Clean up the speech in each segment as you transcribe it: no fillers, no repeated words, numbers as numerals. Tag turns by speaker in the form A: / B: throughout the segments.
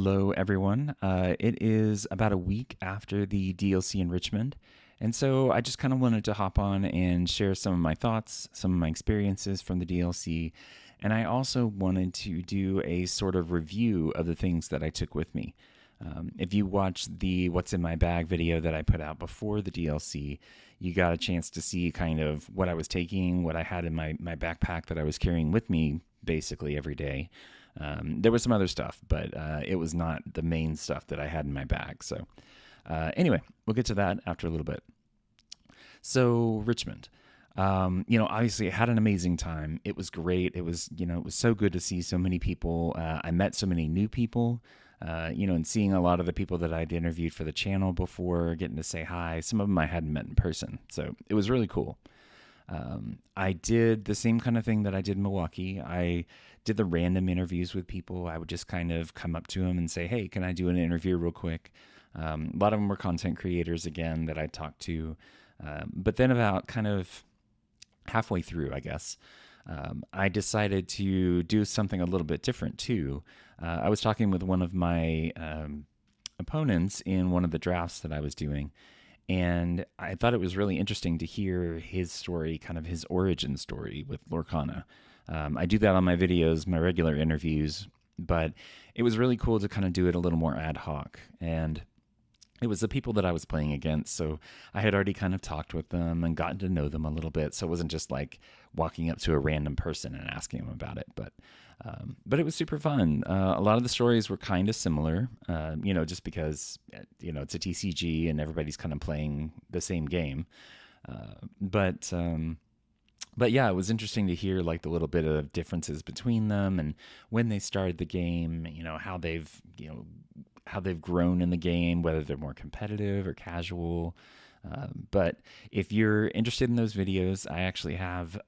A: Hello, everyone. It is about a week after the DLC in Richmond. And so I just kind of wanted to hop on and share some of my thoughts, some of my experiences from the DLC. And I also wanted to do a sort of review of the things that I took with me. If you watched the What's in My Bag video that I put out before the DLC, you got a chance to see kind of what I was taking, what I had in my backpack that I was carrying with me basically every day. There was some other stuff, but it was not the main stuff that I had in my bag. So, anyway, we'll get to that after a little bit. So, Richmond. Obviously, I had an amazing time. It was great. It was so good to see so many people. I met so many new people, and seeing a lot of the people that I'd interviewed for the channel before, getting to say hi. Some of them I hadn't met in person. So, it was really cool. I did the same kind of thing that I did in Milwaukee. I did the random interviews with people. I would just kind of come up to them and say, hey, can I do an interview real quick? A lot of them were content creators again that I talked to. But then about kind of halfway through, I guess, I decided to do something a little bit different too. I was talking with one of my opponents in one of the drafts that I was doing. And I thought it was really interesting to hear his story, kind of his origin story with Lorcana. I do that on my videos, my regular interviews, but it was really cool to kind of do it a little more ad hoc. And it was the people that I was playing against, so I had already kind of talked with them and gotten to know them a little bit. So it wasn't just like walking up to a random person and asking them about it, but it was super fun. A lot of the stories were kind of similar, just because it's a TCG and everybody's kind of playing the same game. But yeah, it was interesting to hear like the little bit of differences between them and when they started the game. How they've grown in the game, whether they're more competitive or casual. But if you're interested in those videos, I actually have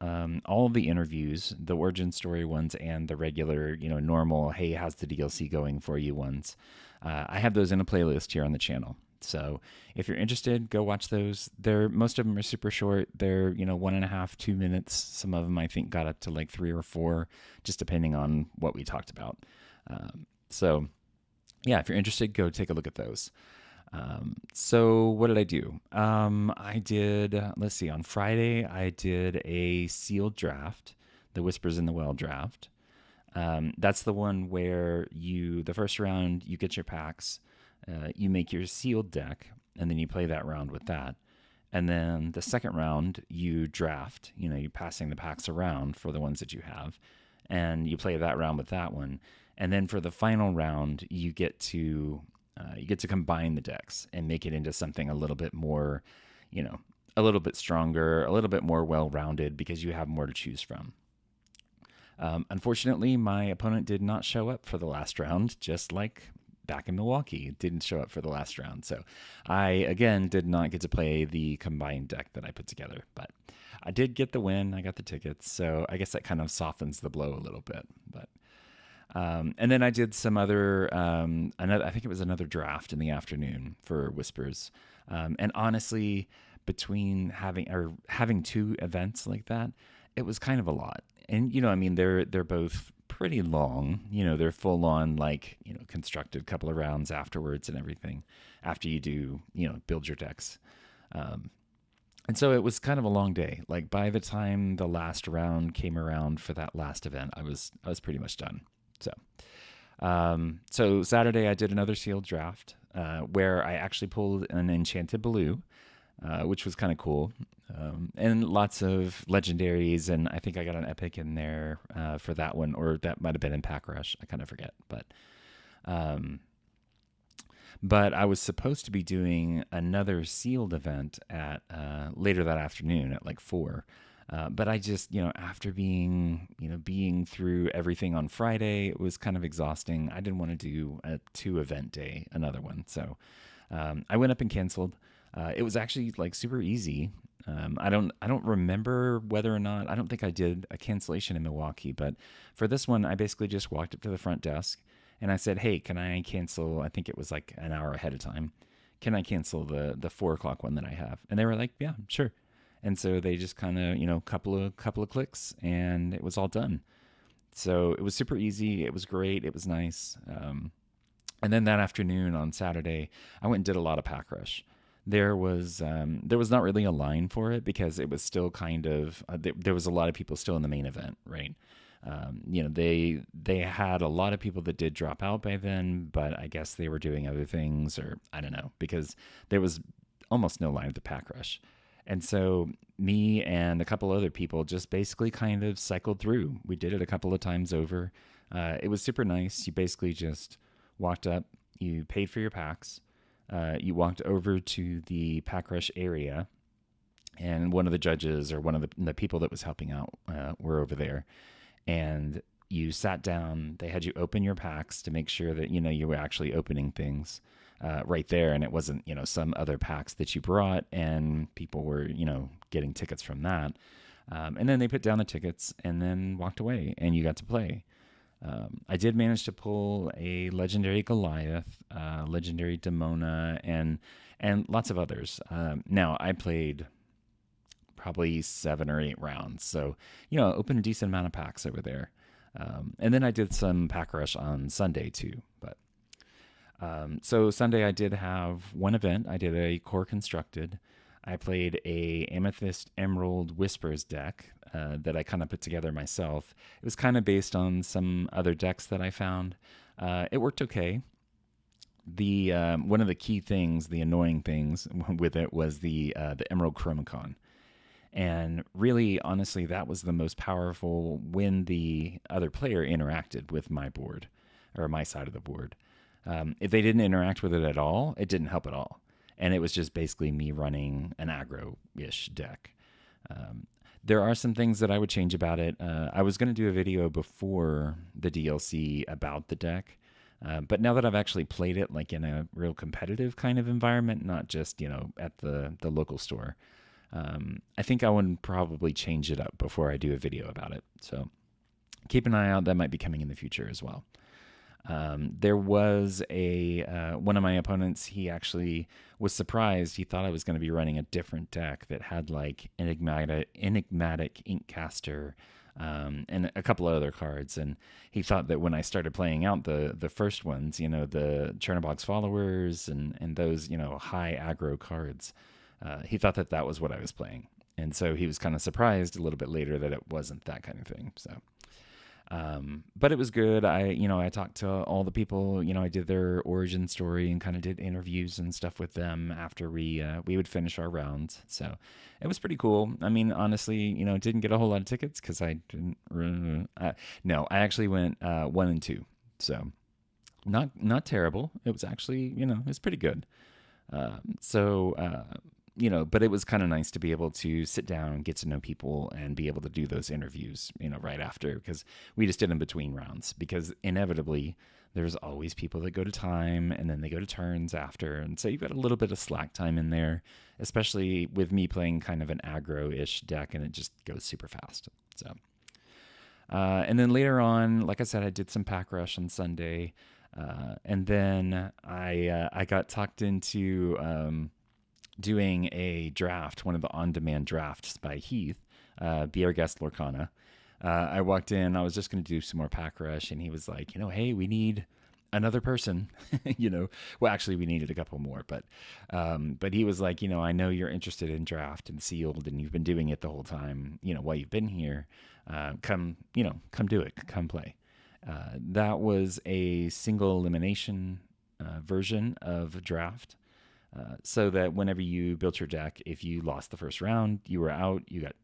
A: all of the interviews, the origin story ones and the regular, normal, hey, how's the DLC going for you ones. I have those in a playlist here on the channel. So if you're interested, go watch those. Most of them are super short. They're, 1.5, 2 minutes. Some of them I think got up to like 3 or 4, just depending on what we talked about. So yeah, if you're interested, go take a look at those. So what did I do? I did, let's see, on Friday, I did a sealed draft, the Whispers in the Well draft. That's the one where the first round, you get your packs, you make your sealed deck, and then you play that round with that. And then the second round, you draft, you're passing the packs around for the ones that you have, and you play that round with that one. And then for the final round, you get to combine the decks and make it into something a little bit more, a little bit stronger, a little bit more well-rounded because you have more to choose from. Unfortunately, my opponent did not show up for the last round, just like back in Milwaukee. Didn't show up for the last round. So I, again, did not get to play the combined deck that I put together. But I did get the win. I got the tickets. So I guess that kind of softens the blow a little bit. But and then I did some other, I think it was another draft in the afternoon for Whispers. And honestly, between having 2 events like that, it was kind of a lot. And, they're both pretty long, they're full on, like, constructed couple of rounds afterwards and everything after you do, build your decks. And so it was kind of a long day. Like by the time the last round came around for that last event, I was pretty much done. So Saturday I did another sealed draft where I actually pulled an Enchanted Blue, which was kind of cool, and lots of legendaries, and I think I got an epic in there for that one, or that might have been in Pack Rush. I kind of forget, but I was supposed to be doing another sealed event at later that afternoon at like 4. But I just, after being through everything on Friday, it was kind of exhausting. I didn't want to do a 2-event day, another one. So I went up and canceled. It was actually like super easy. I don't remember whether or not, I don't think I did a cancellation in Milwaukee, but for this one, I basically just walked up to the front desk and I said, hey, can I cancel? I think it was like an hour ahead of time. Can I cancel the 4 o'clock one that I have? And they were like, yeah, sure. And so they just kind of, couple of clicks and it was all done. So it was super easy. It was great. It was nice. And then that afternoon on Saturday, I went and did a lot of pack rush. There was not really a line for it because it was still kind of there was a lot of people still in the main event, right? They had a lot of people that did drop out by then, but I guess they were doing other things, or I don't know, because there was almost no line at the pack rush. And so me and a couple other people just basically kind of cycled through. We did it a couple of times over. It was super nice. You basically just walked up, you paid for your packs, you walked over to the pack rush area, and one of the judges or one of the people that was helping out were over there, and you sat down. They had you open your packs to make sure that you were actually opening things right there, and it wasn't some other packs that you brought, and people were getting tickets from that. And then they put down the tickets and then walked away, and you got to play. I did manage to pull a legendary Goliath, legendary Demona, and lots of others. Now I played probably 7 or 8 rounds, so opened a decent amount of packs over there. And then I did some pack rush on Sunday too. But so Sunday I did have one event. I did a core constructed. I played a Amethyst Emerald Whispers deck that I kind of put together myself. It was kind of based on some other decks that I found. It worked okay. The one of the key things, the annoying things with it was the Emerald Chromicon. And really, honestly, that was the most powerful when the other player interacted with my board or my side of the board. If they didn't interact with it at all, it didn't help at all. And it was just basically me running an aggro-ish deck. There are some things that I would change about it. I was going to do a video before the DLC about the deck. But now that I've actually played it like in a real competitive kind of environment, not just, at the local store, I think I would probably change it up before I do a video about it. So keep an eye out. That might be coming in the future as well. There was one of my opponents. He actually was surprised. He thought I was going to be running a different deck that had like enigmatic Inkcaster, and a couple of other cards. And he thought that when I started playing out the first ones, the Chernobog's Followers and those high aggro cards, he thought that was what I was playing. And so he was kind of surprised a little bit later that it wasn't that kind of thing. So. But it was good. I talked to all the people, I did their origin story and kind of did interviews and stuff with them after we would finish our rounds. So it was pretty cool. I mean, honestly, didn't get a whole lot of tickets because I didn't, no, I actually went, 1 and 2. So not terrible. It was actually, it's pretty good. But it was kind of nice to be able to sit down and get to know people and be able to do those interviews, right after, because we just did them between rounds, because inevitably there's always people that go to time and then they go to turns after. And so you've got a little bit of slack time in there, especially with me playing kind of an aggro-ish deck, and it just goes super fast. So, and then later on, like I said, I did some pack rush on Sunday. And then I got talked into, doing a draft, one of the on-demand drafts by Heath, Be Our Guest Lorcana. I walked in, I was just going to do some more pack rush, and he was like, hey, we need another person, well, actually we needed a couple more, but he was like, I know you're interested in draft and sealed, and you've been doing it the whole time, while you've been here, come do it, come play. That was a single elimination version of draft. So that whenever you built your deck, if you lost the first round, you were out, you got,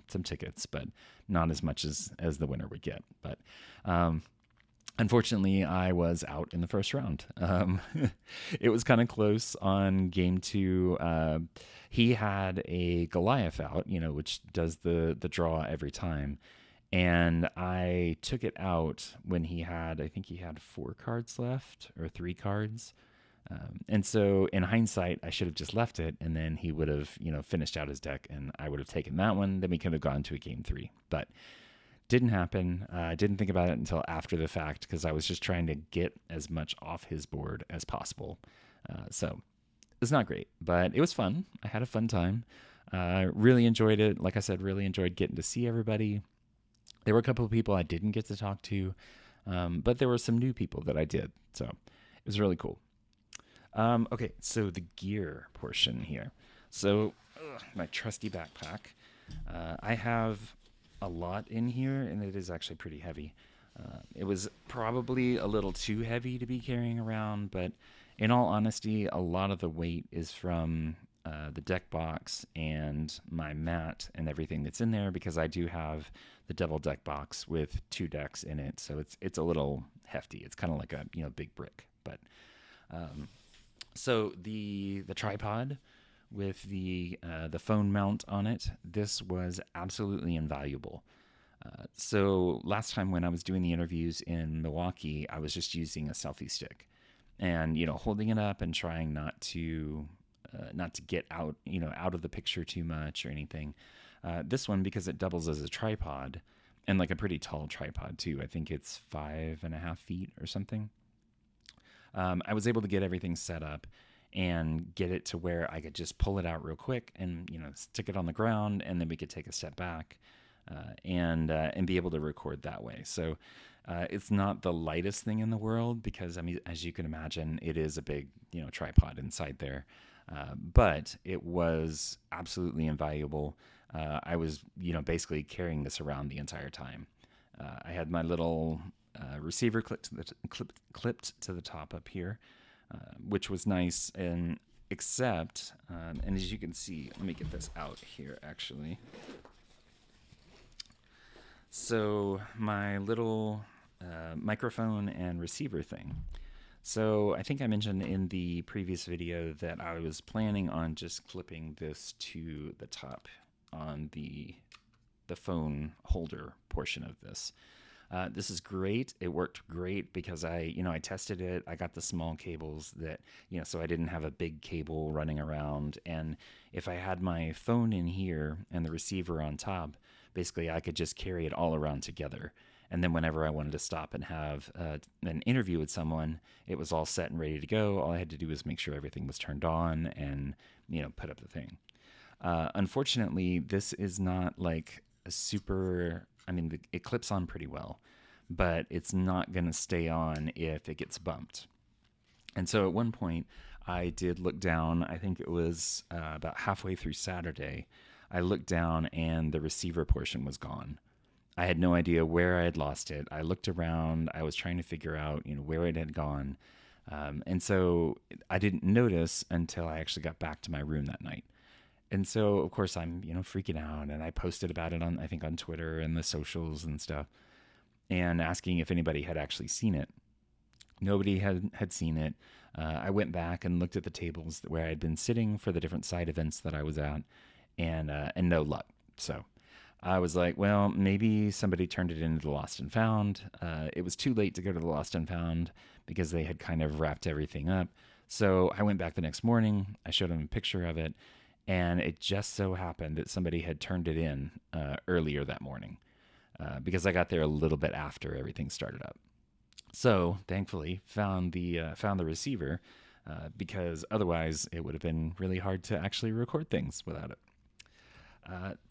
A: some tickets, but not as much as the winner would get. But unfortunately, I was out in the first round. It was kind of close on game 2. He had a Goliath out, which does the draw every time. And I took it out when I think he had 4 cards left, or 3 cards. And so in hindsight, I should have just left it, and then he would have, finished out his deck, and I would have taken that one. Then we could have gone to a game 3, but didn't happen. I didn't think about it until after the fact, because I was just trying to get as much off his board as possible. So it's not great, but it was fun. I had a fun time. Really enjoyed it. Like I said, really enjoyed getting to see everybody. There were a couple of people I didn't get to talk to, but there were some new people that I did. So It was really cool. Okay, so the gear portion here. So, my trusty backpack. I have a lot in here, and it is actually pretty heavy. It was probably a little too heavy to be carrying around, but in all honesty, a lot of the weight is from the deck box and my mat and everything that's in there because I do have the double deck box with two decks in it, so it's a little hefty. It's kind of like a big brick, but um, so the tripod with the phone mount on it, this was absolutely invaluable. So last time when I was doing the interviews in Milwaukee, I was just using a selfie stick, and holding it up and trying not to get out of the picture too much or anything. This one, because it doubles as a tripod, and like a pretty tall tripod too. I think it's 5.5 feet or something. I was able to get everything set up and get it to where I could just pull it out real quick and stick it on the ground, and then we could take a step back and be able to record that way. So it's not the lightest thing in the world because I mean, as you can imagine, it is a big tripod inside there. But it was absolutely invaluable. I was basically carrying this around the entire time. I had my little receiver clipped to the top up here, which was nice. And except, and as you can see, let me get this out here actually. So my little microphone and receiver thing. So I think I mentioned in the previous video that I was planning on just clipping this to the top on the phone holder portion of this. This is great. It worked great because I tested it. I got the small cables that, so I didn't have a big cable running around. And if I had my phone in here and the receiver on top, basically I could just carry it all around together. And then whenever I wanted to stop and have an interview with someone, it was all set and ready to go. All I had to do was make sure everything was turned on and, put up the thing. Unfortunately, this is not like a super, I mean, it clips on pretty well, but it's not going to stay on if it gets bumped. And so at one point, I did look down. I think it was about halfway through Saturday. I looked down and the receiver portion was gone. I had no idea where I had lost it. I looked around. I was trying to figure out, where it had gone. And so I didn't notice until I actually got back to my room that night. And so, of course, I'm, freaking out. And I posted about it I think on Twitter and the socials and stuff, and asking if anybody had actually seen it. Nobody had seen it. I went back and looked at the tables where I had been sitting for the different side events that I was at, and no luck. So I was like, well, maybe somebody turned it into the Lost and Found. It was too late to go to the Lost and Found because they had kind of wrapped everything up. So I went back the next morning. I showed them a picture of it, and it just so happened that somebody had turned it in earlier that morning because I got there a little bit after everything started up. So thankfully, found the receiver because otherwise it would have been really hard to actually record things without it.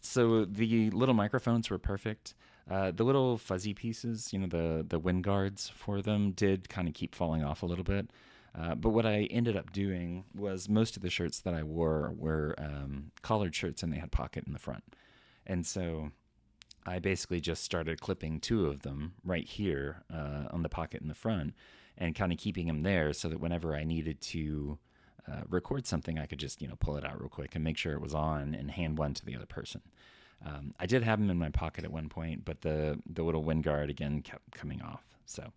A: So the little microphones were perfect. The little fuzzy pieces, the wind guards for them did kind of keep falling off a little bit. But what I ended up doing was most of the shirts that I wore were collared shirts and they had pocket in the front. And so I basically just started clipping two of them right here on the pocket in the front and kind of keeping them there so that whenever I needed to record something, I could just, pull it out real quick and make sure it was on and hand one to the other person. I did have them in my pocket at one point, but the little wind guard again kept coming off. So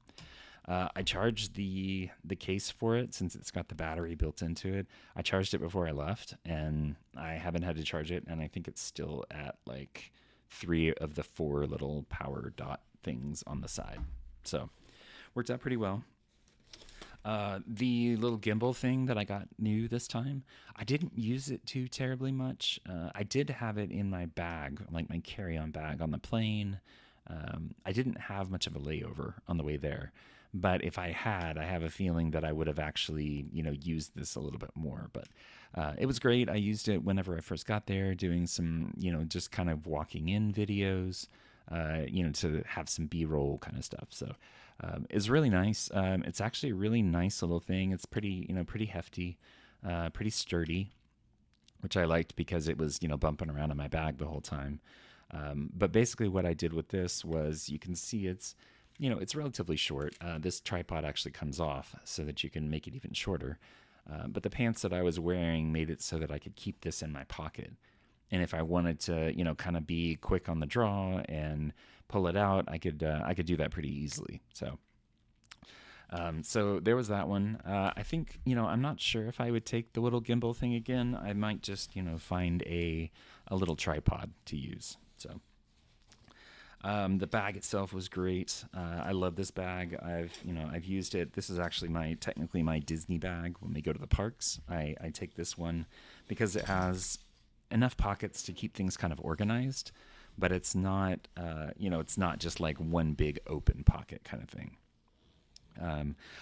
A: I charged the case for it since it's got the battery built into it. I charged it before I left, and I haven't had to charge it, and I think it's still at like 3 of the 4 little power dot things on the side. So worked out pretty well. The little gimbal thing that I got new this time, I didn't use it too terribly much. I did have it in my bag, like my carry-on bag on the plane. I didn't have much of a layover on the way there, but if I had, I have a feeling that I would have actually, used this a little bit more. But it was great. I used it whenever I first got there, doing some, just kind of walking in videos. to have some B-roll kind of stuff. So it's really nice. It's actually a really nice little thing. It's pretty, pretty hefty, pretty sturdy, which I liked because it was, bumping around in my bag the whole time. But basically, what I did with this was, you can see it's relatively short. This tripod actually comes off so that you can make it even shorter. But the pants that I was wearing made it so that I could keep this in my pocket. And if I wanted to, kind of be quick on the draw and pull it out, I could do that pretty easily. So there was that one. I think, I'm not sure if I would take the little gimbal thing again. I might just, find a little tripod to use. So the bag itself was great. I love this bag. I've used it. This is actually technically my Disney bag. When we go to the parks, I take this one because it has enough pockets to keep things kind of organized, but it's not, it's not just like one big open pocket kind of thing.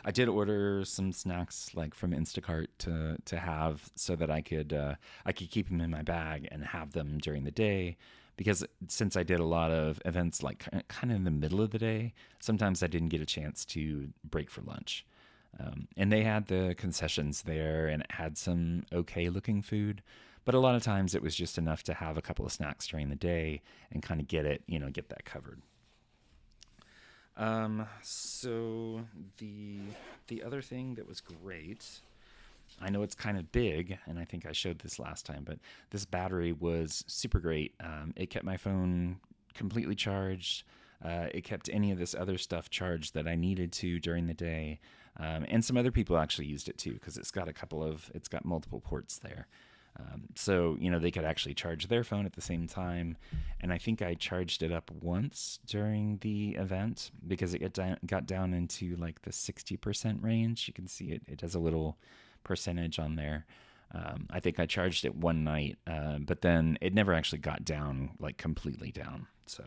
A: I did order some snacks like from Instacart to have so that I could keep them in my bag and have them during the day, because since I did a lot of events like kind of in the middle of the day, sometimes I didn't get a chance to break for lunch. And they had the concessions there, and it had some okay looking food, but a lot of times it was just enough to have a couple of snacks during the day and kind of get that covered. So the other thing that was great, I know it's kind of big, and I think I showed this last time, but this battery was super great. It kept my phone completely charged. It kept any of this other stuff charged that I needed to during the day. And some other people actually used it too, because it's got multiple ports there. So, they could actually charge their phone at the same time. And I think I charged it up once during the event because it got down into like the 60% range. You can see it has a little percentage on there. I think I charged it one night, but then it never actually got down, like completely down. So,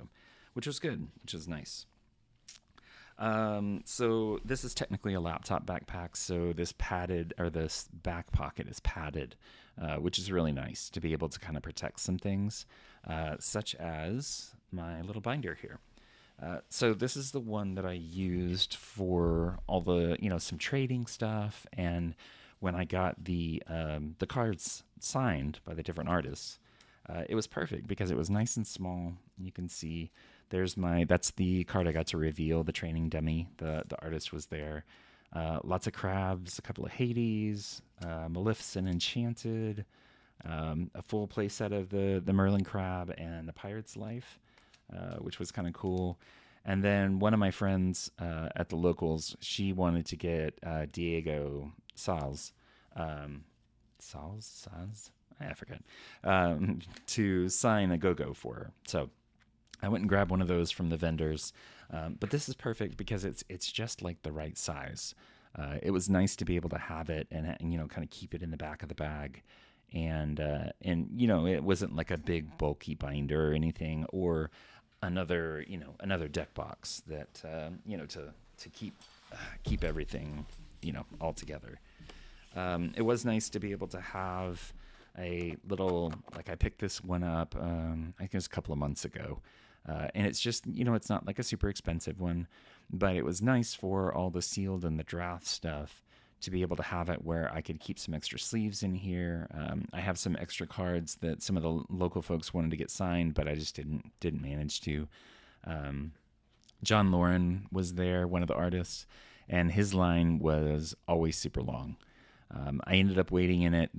A: which was good, which was nice. So this is technically a laptop backpack. So this back pocket is padded, which is really nice to be able to kind of protect some things, such as my little binder here. So this is the one that I used for all the, some trading stuff. And when I got the cards signed by the different artists, it was perfect because it was nice and small. You can see that's the card I got to reveal, the training dummy. The artist was there. Lots of crabs, a couple of Hades, Maleficent Enchanted, a full play set of the Merlin crab and the Pirate's Life, which was kind of cool. And then one of my friends at the locals, she wanted to get Diego Sals, Sals? I forget, to sign a go-go for her. So I went and grabbed one of those from the vendors, but this is perfect because it's just like the right size. It was nice to be able to have it and kind of keep it in the back of the bag, and it wasn't like a big bulky binder or anything, or another deck box that to keep everything all together. It was nice to be able to have a little, like I picked this one up, I think it was a couple of months ago. And it's just, it's not like a super expensive one, but it was nice for all the sealed and the draft stuff to be able to have it where I could keep some extra sleeves in here. I have some extra cards that some of the local folks wanted to get signed, but I just didn't manage to. John Lauren was there, one of the artists, and his line was always super long. I ended up waiting in it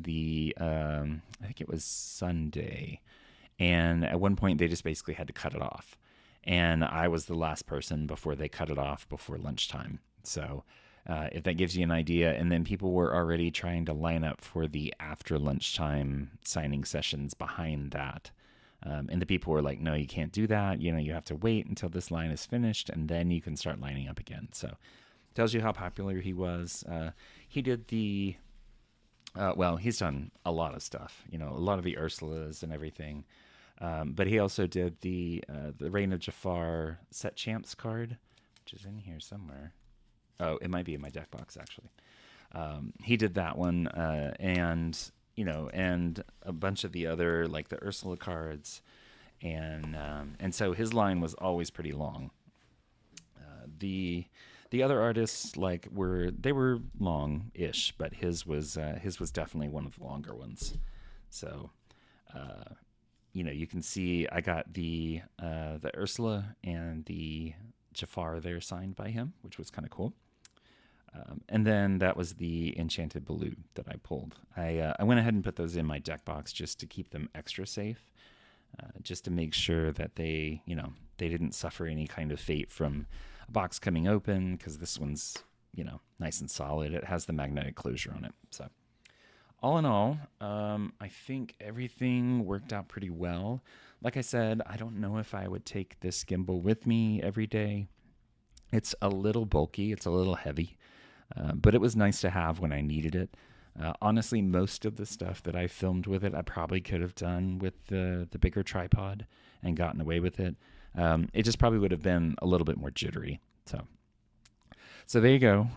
A: I think it was Sunday. And at one point, they just basically had to cut it off. And I was the last person before they cut it off before lunchtime. So if that gives you an idea. And then people were already trying to line up for the after lunchtime signing sessions behind that. And the people were like, no, you can't do that. You have to wait until this line is finished, and then you can start lining up again. So tells you how popular he was. He did he's done a lot of stuff, a lot of the Ursulas and everything. But he also did the Reign of Jafar Set Champs card, which is in here somewhere. Oh, it might be in my deck box, actually. He did that one, and a bunch of the other, like the Ursula cards. and so his line was always pretty long. The other artists like were long-ish, but his was definitely one of the longer ones. So you can see I got the Ursula and the Jafar there signed by him, which was kind of cool. And then that was the Enchanted Baloo that I pulled. I went ahead and put those in my deck box just to keep them extra safe, just to make sure that they didn't suffer any kind of fate from a box coming open, because this one's nice and solid. It has the magnetic closure on it. So all in all, I think everything worked out pretty well. Like I said, I don't know if I would take this gimbal with me every day. It's a little bulky. It's a little heavy. But it was nice to have when I needed it. Honestly, most of the stuff that I filmed with it, I probably could have done with the bigger tripod and gotten away with it. It just probably would have been a little bit more jittery. So there you go.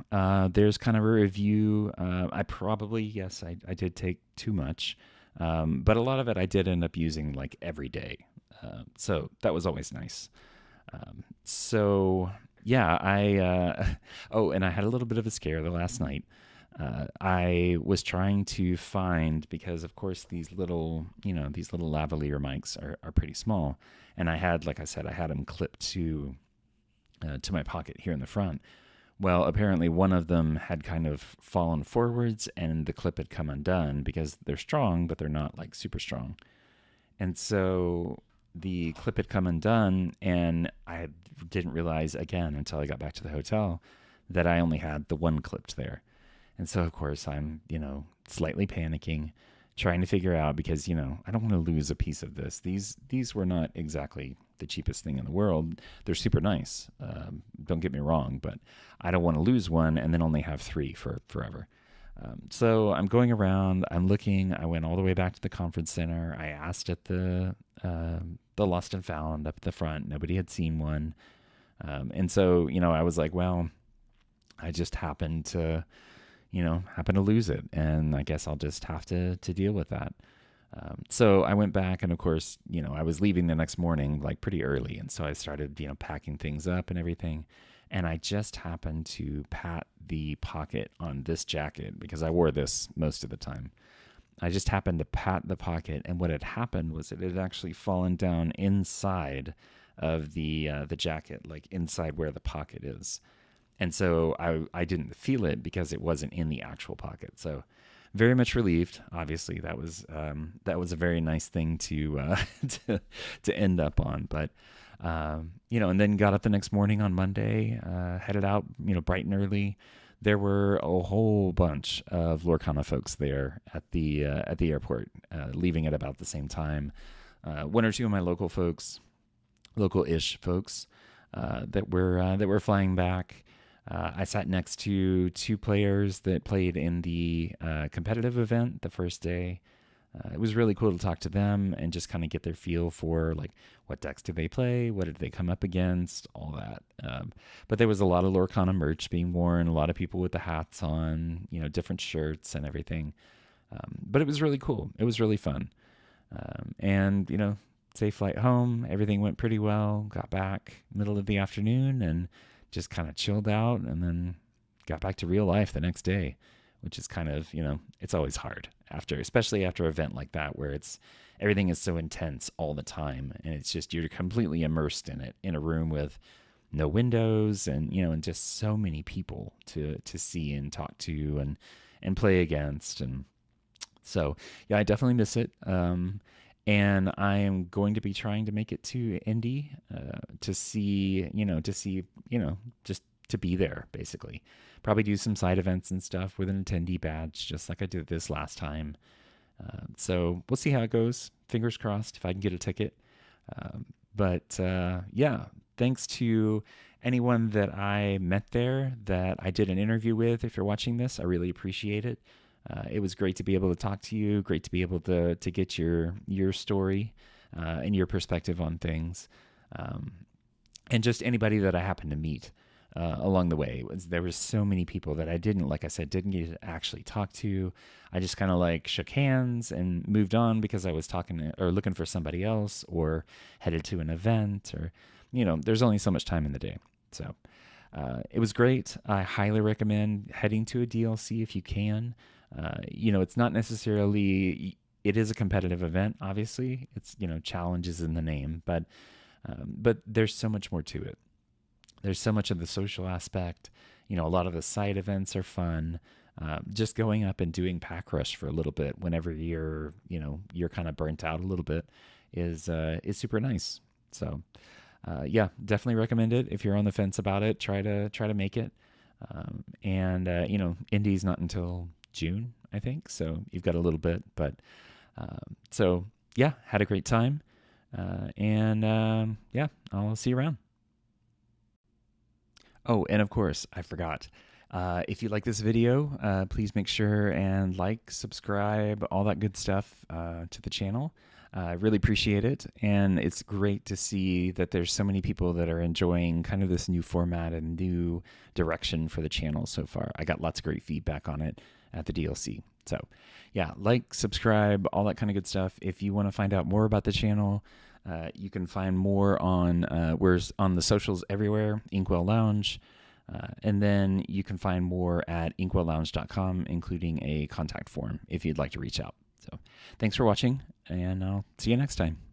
A: There's kind of a review. I probably, yes, I did take too much. But a lot of it I did end up using like every day. So that was always nice. So yeah, oh, and I had a little bit of a scare the last night. I was trying to find, because of course these little lavalier mics are pretty small, and I had, like I said, I had them clipped to my pocket here in the front. Well, apparently one of them had kind of fallen forwards, and the clip had come undone, because they're strong, but they're not like super strong. And so the clip had come undone, and I didn't realize again until I got back to the hotel that I only had the one clipped there. And so, of course, I'm, slightly panicking, trying to figure out, because, I don't want to lose a piece of this. These were not exactly the cheapest thing in the world. They're super nice. Don't get me wrong, but I don't want to lose one and then only have three for forever. So I'm going around, I'm looking. I went all the way back to the conference center. I asked at the Lost and Found up at the front. Nobody had seen one. And so, I was like, well, I just happened to lose it. And I guess I'll just have to deal with that. So I went back, and of course, I was leaving the next morning, like pretty early. And so I started, packing things up and everything. And I just happened to pat the pocket on this jacket, because I wore this most of the time. I just happened to pat the pocket, and what had happened was it had actually fallen down inside of the jacket, like inside where the pocket is. And so I didn't feel it because it wasn't in the actual pocket. So very much relieved. Obviously, that was a very nice thing to to end up on. But and then got up the next morning on Monday, headed out, bright and early. There were a whole bunch of Lorcana folks there at the airport, leaving at about the same time. One or two of my local-ish folks that were flying back. I sat next to two players that played in the competitive event the first day. It was really cool to talk to them and just kind of get their feel for, like, what decks did they play, what did they come up against, all that. But there was a lot of Lorcana merch being worn, a lot of people with the hats on, different shirts and everything. But it was really cool. It was really fun. And safe flight home. Everything went pretty well. Got back middle of the afternoon and just kind of chilled out, and then got back to real life the next day, which is kind of, it's always hard especially after an event like that, where everything is so intense all the time. And it's just, you're completely immersed in it, in a room with no windows and, and just so many people to see and talk to and play against. And so, yeah, I definitely miss it. And I am going to be trying to make it to Indy to see, just to be there, basically. Probably do some side events and stuff with an attendee badge, just like I did this last time. So we'll see how it goes. Fingers crossed if I can get a ticket. But yeah, thanks to anyone that I met there that I did an interview with. If you're watching this, I really appreciate it. It was great to be able to talk to you, great to be able to get your story and your perspective on things. And just anybody that I happen to meet. along the way. There was so many people that I didn't, like I said, didn't get to actually talk to. I just kind of like shook hands and moved on because I was talking or looking for somebody else or headed to an event or, there's only so much time in the day. So it was great. I highly recommend heading to a DLC if you can. It's not necessarily, it is a competitive event, obviously. It's, challenges in the name, but there's so much more to it. There's so much of the social aspect. A lot of the side events are fun. Just going up and doing pack rush for a little bit whenever you're kind of burnt out a little bit is super nice. So yeah, definitely recommend it. If you're on the fence about it, try to make it. Indie's not until June, I think. So you've got a little bit, but so yeah, had a great time. Yeah, I'll see you around. Oh, and of course, I forgot. If you like this video, please make sure and like, subscribe, all that good stuff to the channel. I really appreciate it. And it's great to see that there's so many people that are enjoying kind of this new format and new direction for the channel so far. I got lots of great feedback on it at the DLC. So yeah, like, subscribe, all that kind of good stuff. If you want to find out more about the channel, you can find more on we're on the socials everywhere, Inkwell Lounge. And then you can find more at inkwelllounge.com, including a contact form if you'd like to reach out. So thanks for watching, and I'll see you next time.